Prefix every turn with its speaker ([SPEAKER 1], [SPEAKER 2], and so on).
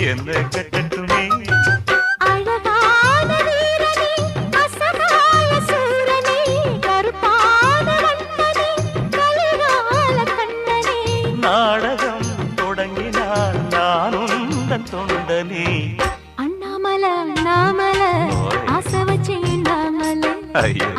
[SPEAKER 1] என்ன கட்டட்டுமே
[SPEAKER 2] அழகான வீரனே அசகாய சூரனே கருப்பான வண்ணனே கலிகால கண்ணனே
[SPEAKER 1] நாடகம் தொடங்கினால் நான் உந்தன் தொண்டனே
[SPEAKER 2] அண்ணாமல அண்ணாமல ஆசை வச்சேன் நாமல
[SPEAKER 1] ஐயோ